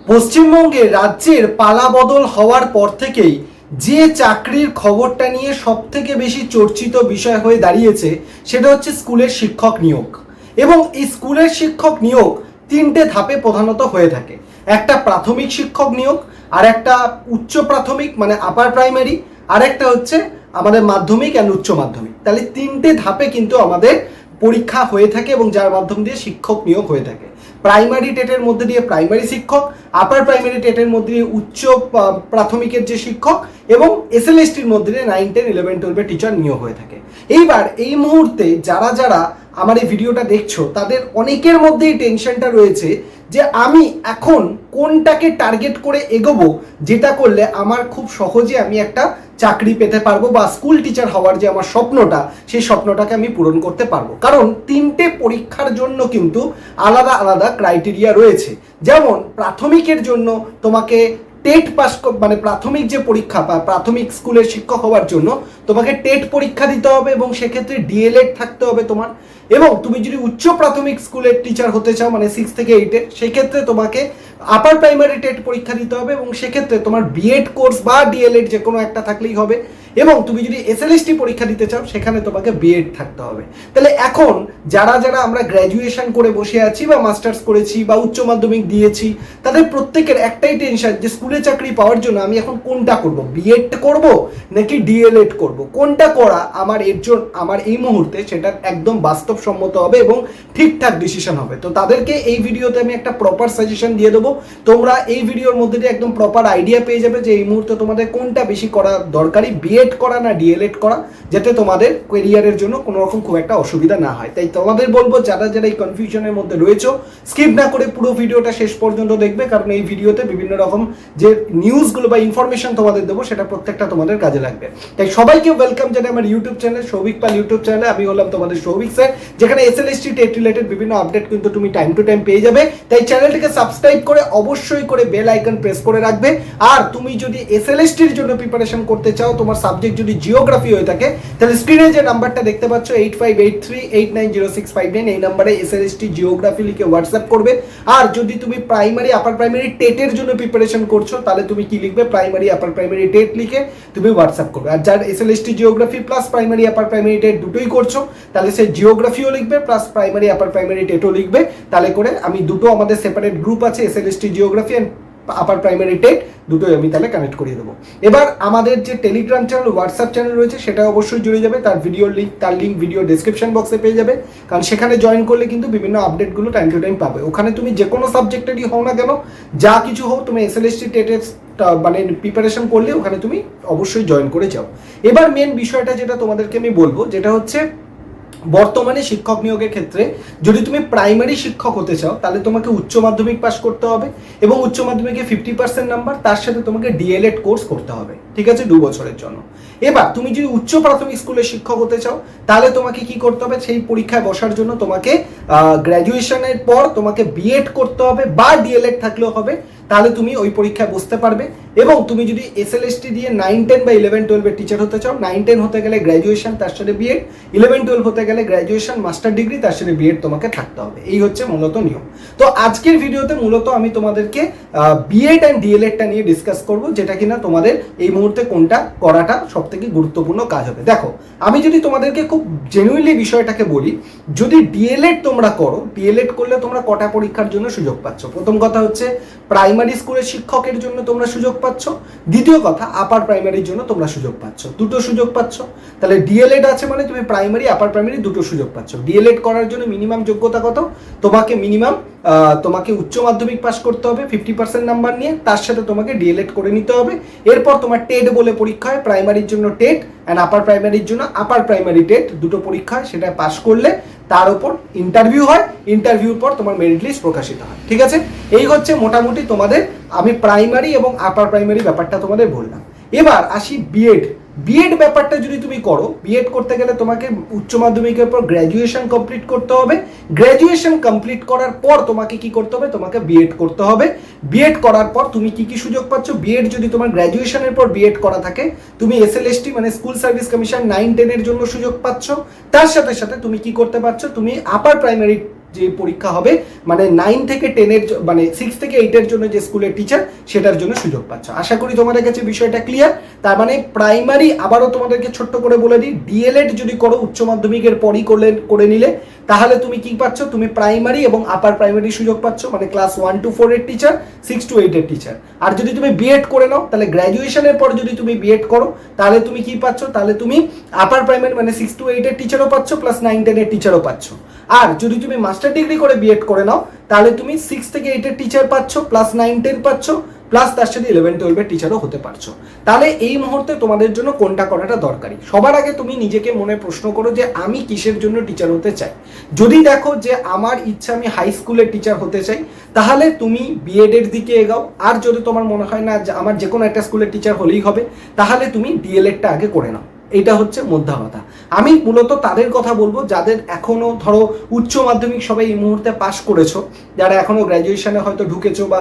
পশ্চিমবঙ্গে রাজ্যের পালাবদল হওয়ার পর থেকেই যে চাকরির খবরটা নিয়ে সবথেকে বেশি চর্চিত বিষয় হয়ে দাঁড়িয়েছে সেটা হচ্ছে স্কুলের শিক্ষক নিয়োগ। এবং এই স্কুলের শিক্ষক নিয়োগ তিনটে ধাপে প্রধানত হয়ে থাকে। একটা প্রাথমিক শিক্ষক নিয়োগ, আর একটা উচ্চ প্রাথমিক মানে আপার প্রাইমারি, আর একটা হচ্ছে আমাদের মাধ্যমিক অ্যান্ড উচ্চ মাধ্যমিক। তাহলে তিনটে ধাপে কিন্তু আমাদের পরীক্ষা হয়ে থাকে এবং যার মাধ্যম দিয়ে শিক্ষক নিয়োগ হয়ে থাকে। প্রাইমারি টেটের মধ্যে দিয়ে প্রাইমারি শিক্ষক, আপার প্রাইমারি টেটের মধ্যে দিয়ে উচ্চ প্রাথমিকের যে শিক্ষক, এবং এসএলএসটির মধ্যে দিয়ে 9, 10, 11, 12 টিচার নিয়োগ হয়ে থাকে। এইবার এই মুহূর্তে যারা যারা আমার এই ভিডিওটা দেখছো তাদের অনেকের মধ্যেই টেনশনটা রয়েছে যে আমি এখন কোনটাকে টার্গেট করে এগোবো, যেটা করলে আমার খুব সহজে আমি একটা চাকরি পেতে পারবো বা স্কুল টিচার হওয়ার যে আমার স্বপ্নটা, সেই স্বপ্নটাকে আমি পূরণ করতে পারবো। কারণ তিনটে পরীক্ষার জন্য কিন্তু আলাদা আলাদা ক্রাইটেরিয়া রয়েছে। যেমন প্রাথমিকের জন্য তোমাকে টেট পাস মানে প্রাথমিক যে পরীক্ষা বা প্রাথমিক স্কুলের শিক্ষক হওয়ার জন্য তোমাকে টেট পরীক্ষা দিতে হবে এবং সেক্ষেত্রে ডিএলএড থাকতে হবে তোমার। এবং তুমি যদি উচ্চ প্রাথমিক স্কুলের টিচার হতে চাও মানে 6 থেকে 8-এ, সেক্ষেত্রে তোমাকে আপার প্রাইমারি টেট পরীক্ষা দিতে হবে এবং সেক্ষেত্রে তোমার বিএড কোর্স বা ডিএলএড যে কোনো একটা থাকলেই হবে। এবং তুমি যদি এসএলএসটি পরীক্ষা দিতে চাও সেখানে তোমাকে বিএড থাকতে হবে। তাহলে এখন যারা যারা আমরা গ্র্যাজুয়েশন করে বসে আছি বা মাস্টার্স করেছি বা উচ্চ মাধ্যমিক দিয়েছি, তাদের প্রত্যেকের একটাই টেনশন যে স্কুলে চাকরি পাওয়ার জন্য আমি এখন কোনটা করব, বিএড করব নাকি ডিএলএড করব, কোনটা করা আমার আমার এই মুহূর্তে সেটা একদম বাস্তবসম্মত হবে এবং ঠিকঠাক ডিসিশন হবে। তো তাদেরকে এই ভিডিওতে আমি একটা প্রপার সাজেশন দিয়ে দেবো। তোমরা এই ভিডিওর মধ্যে দিয়ে একদম প্রপার আইডিয়া পেয়ে যাবে যে এই মুহূর্তে তোমাদের কোনটা বেশি করা দরকারি, বিএড করা না ডিএলএড করা, যাতে তোমাদের ক্যারিয়ারের জন্য কোনো রকম খুব একটা অসুবিধা না হয়। তাই তোমাদের বলবো যারা যারা এই কনফিউশনের মধ্যে রয়েছে স্কিপ না করে পুরো ভিডিওটা শেষ পর্যন্ত দেখবে, কারণ এই ভিডিওতে বিভিন্ন রকম যে নিউজগুলো বা ইনফরমেশন তোমাদের দেবো সেটা প্রত্যেকটা তোমাদের কাজে লাগবে। তাই সবাইকে ওয়েলকাম জানাই আমার ইউটিউব চ্যানেল সৌভিক পাল ইউটিউব চ্যানেলে। আমি হলাম তোমাদের সৌভিক স্যার, যেখানে এসএলএসটি টেট রিলেটেড বিভিন্ন আপডেট কিন্তু তুমি টাইম টু টাইম পেয়ে যাবে। তাই চ্যানেলটিকে সাবস্ক্রাইব করে অবশ্যই করে বেল আইকন প্রেস করে রাখবে। আর তুমি যদি এসএলএসটির জন্য প্রিপারেশন করতে চাও, তোমার সাবজেক্ট যদি জিওগ্রাফি হয়ে থাকে, তাহলে স্ক্রিনে যে নাম্বারটা দেখতে পাচ্ছ 8583890659, এই নাম্বারে এসএলএসটি জিওগ্রাফি লিখে হোয়াটসঅ্যাপ করবে। আর যদি তুমি প্রাইমারি আপার প্রাইমারি টেটের জন্য প্রিপারেশন করছো, তাহলে তুমি কি লিখবে, প্রাইমারি আপার প্রাইমারি টেট লিখে তুমি হোয়াটসঅ্যাপ করবে। আর যার SLST geography plus primary upper primary TET দুটোই করছো, তাহলে সে জিওগ্রাফিও লিখবে প্লাস প্রাইমারি আপার প্রাইমারি টেটও লিখবে। তাহলে করে আমি দুটো আমাদের সেপারেট গ্রুপ আছে, SLST geography and upper primary TET, দুটোই আমি তাহলে কানেক্ট করিয়ে দেবো। এবার আমাদের যে টেলিগ্রাম চ্যানেল হোয়াটসঅ্যাপ চ্যানেল রয়েছে সেটা অবশ্যই জুড়ে যাবে। তার লিঙ্ক ভিডিও ডেসক্রিপশন বক্সে পেয়ে যাবে, কারণ সেখানে জয়েন করলে কিন্তু বিভিন্ন আপডেটগুলো টাইম টু টাইম পাবে। ওখানে তুমি যে কোনো সাবজেক্টেরই হও না কেন, যা কিছু হোক, তুমি এসএলএসটি টেটের মানে প্রিপারেশন করলে ওখানে তুমি অবশ্যই জয়েন করে যাও। এবার মেন বিষয়টা যেটা তোমাদেরকে আমি বলবো, যেটা হচ্ছে বর্তমানে শিক্ষক নিয়োগের ক্ষেত্রে যদি তুমি প্রাইমারি শিক্ষক হতে চাও, তাহলে তোমাকে উচ্চ মাধ্যমিক পাস করতে হবে এবং উচ্চ মাধ্যমিকে 50% নাম্বার, তার সাথে তোমাকে ডিএলএড কোর্স করতে হবে, ঠিক আছে, 2 বছরের জন্য। এবার তুমি যদি উচ্চ প্রাথমিক স্কুলের শিক্ষক হতে চাও, তাহলে তোমাকে কি করতে হবে, সেই পরীক্ষায় বসার জন্য তোমাকে গ্র্যাজুয়েশনের পর তোমাকে বিএড করতে হবে বা ডিএলএড থাকলেও হবে, তাহলে তুমি ওই পরীক্ষায় বসতে পারবে। এবং তুমি যদি এসএলএসটি দিয়ে 9, 10 বা 11, 12-এর টিচার হতে চাও, 9, 10 হতে গেলে গ্র্যাজুয়েশন তার সাথে বিএড, 11, 12 হতে গেলে গ্র্যাজুয়েশন মাস্টার ডিগ্রি তার সাথে বিএড তোমাকে থাকতে হবে। এই হচ্ছে মূলত নিয়ম। তো আজকের ভিডিওতে মূলত আমি তোমাদেরকে বিএড অ্যান্ড ডিএলএডটা নিয়ে ডিসকাস করব, যেটা কিনা তোমাদের এই মুহূর্তে কোনটা করাটা সব থেকে গুরুত্বপূর্ণ কাজ হবে। দেখো, আমি যদি তোমাদেরকে খুব জেনুইনলি বিষয়টাকে বলি, যদি ডিএলএড তোমরা করো, ডিএলএড করলে তোমরা কটা পরীক্ষার জন্য সুযোগ পাচ্ছ। প্রথম কথা হচ্ছে প্রাইমারি স্কুলের শিক্ষকের জন্য তোমরা সুযোগ পাচ্ছ, দ্বিতীয় কথা আপার প্রাইমারির জন্য তোমরা সুযোগ পাচ্ছ, দুটো সুযোগ পাচ্ছ। তাহলে ডিএলএড আছে মানে তুমি প্রাইমারি আপার প্রাইমারি দুটো সুযোগ পাচ্ছ। ডিএলএড করার জন্য মিনিমাম যোগ্যতা কত, তোমাকে উচ্চ মাধ্যমিক পাস করতে হবে 50% নাম্বার নিয়ে, তার সাথে তোমাকে ডিএলএড করে নিতে হবে। এরপর তোমার টেট বলে পরীক্ষা হয়, প্রাইমারির জন্য টেট অ্যান্ড আপার প্রাইমারির জন্য আপার প্রাইমারি টেট, দুটো পরীক্ষা হয়, সেটা পাস করলে তার উপর ইন্টারভিউ হয়, ইন্টারভিউর পর তোমার মেরিট লিস্ট প্রকাশিত হয়, ঠিক আছে। এই হচ্ছে মোটামুটি তোমাদের আমি প্রাইমারি এবং আপার প্রাইমারি ব্যাপারটা তোমাদের বললাম। এবার আসি বিএড ব্যাপারটা যদি তুমি করো, বিএড করতে গেলে তোমাকে উচ্চ মাধ্যমিকের পর গ্র্যাজুয়েশন কমপ্লিট করতে হবে। গ্র্যাজুয়েশন কমপ্লিট করার পর তোমাকে কি করতে হবে, তোমাকে বিএড করতে হবে। বিএড করার পর তুমি কি কি সুযোগ পাচ্ছ, বিএড যদি তোমার গ্র্যাজুয়েশনের পর বিএড করা থাকে, তুমি এসএলএসটি মানে স্কুল সার্ভিস কমিশন 9, 10-এর জন্য সুযোগ পাচ্ছ। তার সাথে সাথে তুমি কি করতে পারছো, তুমি আপার প্রাইমারি যে পরীক্ষা হবে, মানে 9 থেকে 10-এর মানে 6 থেকে 8-এর জন্য যে স্কুলের টিচার সেটার জন্য সুযোগ পাচ্ছ। আশা করি তোমাদের কাছে বিষয়টা ক্লিয়ার। তার মানে প্রাইমারি, আবারও তোমাদেরকে ছোট্ট করে বলে দিই, ডিএলএড যদি করো উচ্চ মাধ্যমিকের পরই করে নিলে, তাহলে তুমি কি পাচ্ছ, তুমি প্রাইমারি এবং আপার প্রাইমারি সুযোগ পাচ্ছ, মানে ক্লাস 1 to 4 এর টিচার, 6 to 8 এর টিচার। আর যদি তুমি বিএড করে নাও, তাহলে গ্র্যাজুয়েশনের পর যদি তুমি বিএড করো, তাহলে তুমি কি পাচ্ছ, তাহলে তুমি আপার প্রাইমারি মানে 6 to 8 এর টিচারও পাচ্ছ, প্লাস 9-10 এর টিচারও পাচ্ছ। আর যদি তুমি মাস্টার ডিগ্রি করে বিএড করে নাও, তাহলে তুমি 6 থেকে 8 এর টিচার পাচ্ছ, প্লাস 9-10 পাচ্ছ, প্লাস তার সাথে 11-12 এর টিচারও হতে পারছো। তাহলে এই মুহূর্তে তোমাদের জন্য কোনটা করাটা দরকারি? সবার আগে তুমি নিজেকে মনে প্রশ্ন করো যে আমি কিসের জন্য টিচার হতে চাই। যদি দেখো যে আমার ইচ্ছা আমি হাই স্কুলের টিচার হতে চাই, তাহলে তুমি বিএড এর দিকে এগাও। আর যদি তোমার মনে হয় না যে আমার যে কোনো একটা স্কুলের টিচার হলেই হবে, তাহলে তুমি ডিএলএডটা আগে করে নাও। এটা হচ্ছে মোদ্দা কথা। আমি মূলত তাদের কথা বলবো যাদের এখনো ধরো উচ্চ মাধ্যমিক সবাই এই মুহূর্তে পাশ করেছো, যারা এখনো গ্র্যাজুয়েশনে হয়তো ঢুকেছো বা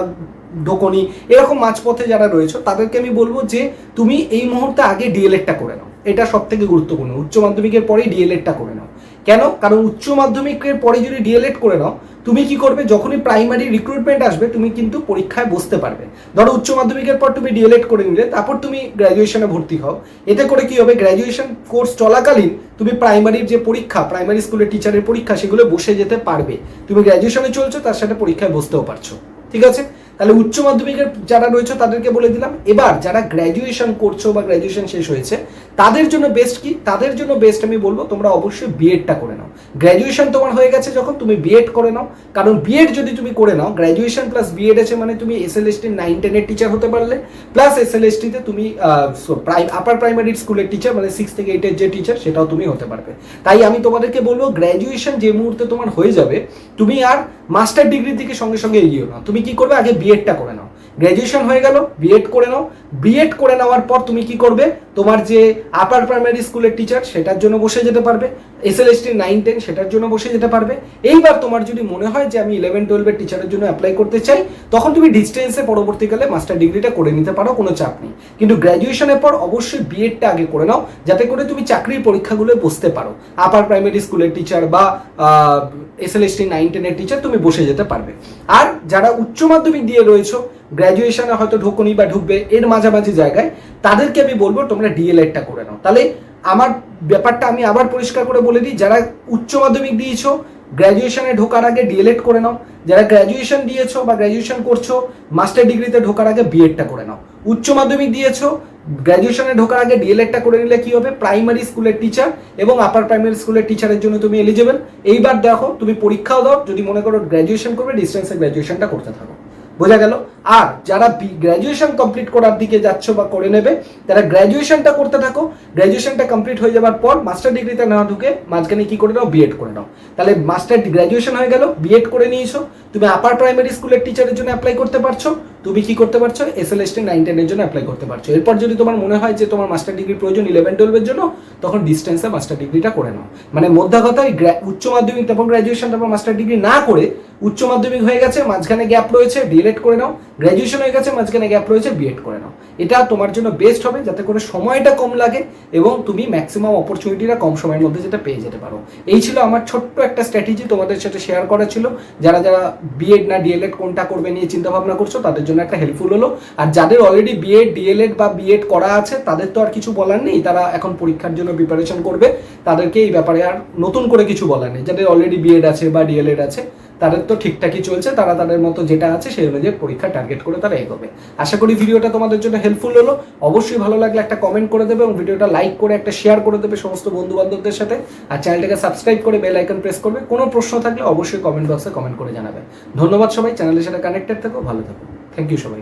ঢোকনি, এরকম মাঝপথে যারা রয়েছে, তাদেরকে আমি বলবো যে তুমি এই মুহূর্তে আগে ডিএলএডটা করে নাও। এটা সব থেকে গুরুত্বপূর্ণ। উচ্চ মাধ্যমিকের পরেই ডিএলএডটা করে নাও। কেন? কারণ উচ্চ মাধ্যমিকের পরে যদি ডিএলএড করে নাও, তুমি কি করবে, যখনই প্রাইমারি রিক্রুটমেন্ট আসবে তুমি কিন্তু পরীক্ষায় বসতে পারবে। ধরো উচ্চ মাধ্যমিকের পর তুমি ডিএলএড করে নিলে, তারপর তুমি গ্র্যাজুয়েশনে ভর্তি হও। এতে করে কি হবে, গ্র্যাজুয়েশন কোর্স চলাকালীন তুমি প্রাইমারির যে পরীক্ষা, প্রাইমারি স্কুলের টিচারের পরীক্ষা, সেগুলো বসে যেতে পারবে। তুমি গ্র্যাজুয়েশনে চলছো, তার সাথে পরীক্ষায় বসতেও পারছো। ঠিক আছে? তাহলে উচ্চ মাধ্যমিকের যারা রয়েছে তাদেরকে বলে দিলাম। এবার যারা গ্র্যাজুয়েশন করছো বা গ্র্যাজুয়েশন শেষ হয়েছে, তাদের জন্য বেস্ট কি? তাদের জন্য বেস্ট আমি বলবো তোমরা অবশ্যই বিএডটা করে নাও। গ্র্যাজুয়েশন তোমার হয়ে গেছে যখন, তুমি বিএড করে নাও। কারণ বিএড যদি তুমি করে নাও, গ্র্যাজুয়েশন প্লাস বিএড আছে, মানে তুমি এসএলএসটি 9-10 এর টিচার হতে পারলে, প্লাস এসএলএসটিতে তুমি আপার প্রাইমারি স্কুলের টিচার মানে 6 থেকে 8 এর যে টিচার, সেটাও তুমি হতে পারবে। তাই আমি তোমাদেরকে বলবো, গ্র্যাজুয়েশন যে মুহূর্তে তোমার হয়ে যাবে, তুমি আর মাস্টার ডিগ্রির দিকে সঙ্গে সঙ্গে এগিয়েও না। তুমি কি করবে, আগে বিএডটা করে নাও। গ্র্যাজুয়েশন হয়ে গেল, বিএড করে নাও। বিএড করে নেওয়ার পর তুমি কি করবে, তোমার যে আপার প্রাইমারি স্কুলের টিচার সেটার জন্য বসে যেতে পারবে, এসএলএসটি 9-10 সেটার জন্য বসে যেতে পারবে। এইবার তোমার যদি মনে হয় যে আমি 11-12 এর টিচারের জন্য অ্যাপ্লাই করতে চাই, তখন তুমি ডিস্টেন্সে পরবর্তীকালে মাস্টার ডিগ্রিটা করে নিতে পারো, কোনো চাপ নেই। কিন্তু গ্র্যাজুয়েশনের পর অবশ্যই বিএডটা আগে করে নাও, যাতে করে তুমি চাকরির পরীক্ষাগুলো বসতে পারো। আপার প্রাইমারি স্কুলের টিচার বা এসএলএসটি 9-10 এর টিচার তুমি বসে যেতে পারবে। আর যারা উচ্চ মাধ্যমিক দিয়ে রয়েছে, গ্র্যাজুয়েশনে হয়তো ঢোকনি বা ঢুকবে, এর মাঝামাঝি জায়গায়, তাদেরকে আমি বলবো তোমরা ডিএলএডটা করে নাও। তাহলে আমার ব্যাপারটা আমি আবার পরিষ্কার করে বলে দিই, যারা উচ্চ মাধ্যমিক দিয়েছো, গ্র্যাজুয়েশনে ঢোকার আগে ডিএলএড করে নাও। যারা গ্র্যাজুয়েশন দিয়েছো বা গ্র্যাজুয়েশন করছো, মাস্টার ডিগ্রিতে ঢোকার আগে বিএডটা করে নাও। উচ্চ মাধ্যমিক দিয়েছো, গ্র্যাজুয়েশনে ঢোকার আগে ডিএলএডটা করে নিলে কি হবে, প্রাইমারি স্কুলের টিচার এবং আপার প্রাইমারি স্কুলের টিচারের জন্য তুমি এলিজিবল। এইবার দেখো, তুমি পরীক্ষাও দাও, যদি মনে করো গ্র্যাজুয়েশন করবে, ডিস্টেন্সে গ্র্যাজুয়েশনটা করতে থাকো। বোঝা গেল? আর যারা গ্র্যাজুয়েশন কমপ্লিট করার দিকে যাচ্ছ বা করে নেবে, তারা গ্র্যাজুয়েশনটা করতে থাকো। গ্র্যাজুয়েশনটা কমপ্লিট হয়ে যাওয়ার পর মাস্টার ডিগ্রিতে না ঢুকে মাঝখানে কি করে নাও, বিএড করে নাও। তাহলে মাস্টার গ্র্যাজুয়েশন হয়ে গেল, বিএড করে নিয়েছো, তুমি আপার প্রাইমারি স্কুলের টিচারের জন্য অ্যাপ্লাই করতে পারছো, তুমি কি করতে পারছো, এসএলএসটি 9-10 এর জন্য অ্যাপ্লাই করতে পারছো। এরপর যদি তোমার মনে হয় যে তোমার মাস্টার ডিগ্রি প্রয়োজন 11-12 এর জন্য, তখন ডিস্টেন্সে মাস্টার ডিগ্রিটা করে নাও। মানে মোদ্দা কথা, উচ্চ মাধ্যমিক তারপর গ্র্যাজুয়েশন তারপর মাস্টার ডিগ্রি না করে, উচ্চ মাধ্যমিক হয়ে গেছে, মাঝখানে গ্যাপ রয়েছে, ডিএলএড করে নাও। গ্র্যাজুয়েশন হয়ে গেছে, মাঝখানে গ্যাপ রয়েছে, বিএড করে নাও। এটা তোমার জন্য বেস্ট হবে, যাতে করে সময়টা কম লাগে এবং তুমি ম্যাক্সিমাম অপরচুনিটিটা কম সময়ের মধ্যে যেটা পেয়ে যেতে পারো। এই ছিল আমার ছোট্ট একটা স্ট্র্যাটেজি, তোমাদের সাথে শেয়ার করা ছিল। যারা যারা বিএড না ডিএলএড কোনটা করবে নিয়ে চিন্তা ভাবনা করছো, তাদের জন্য একটা হেল্পফুল হলো। আর যাদের অলরেডি বিএড ডিএলএড বা বিএড করা আছে, তাদের তো আর কিছু বলার নেই, তারা এখন পরীক্ষার জন্য প্রিপারেশন করবে, তাদেরকে এই ব্যাপারে আর নতুন করে কিছু বলার নেই। যাদের অলরেডি বিএড আছে বা ডিএলএড আছে, তাদের তো ঠিকঠাকই চলছে, তারা তাদের মতো যেটা আছে সেই অনুযায়ী পরীক্ষা টার্গেট করে তারা এগোবে। আশা করি ভিডিওটা তোমাদের জন্য হেল্পফুল হলো। অবশ্যই ভালো লাগলে একটা কমেন্ট করে দেবে এবং ভিডিওটা লাইক করে একটা শেয়ার করে দেবে সমস্ত বন্ধু বান্ধবদের সাথে। আর চ্যানেলটাকে সাবস্ক্রাইব করে বেল আইকন প্রেস করবে। কোনো প্রশ্ন থাকলে অবশ্যই কমেন্ট বক্সে কমেন্ট করে জানাবে। ধন্যবাদ সবাই, চ্যানেলের সাথে কানেক্টেড থাকো, ভালো থাকো। থ্যাংক ইউ সবাই।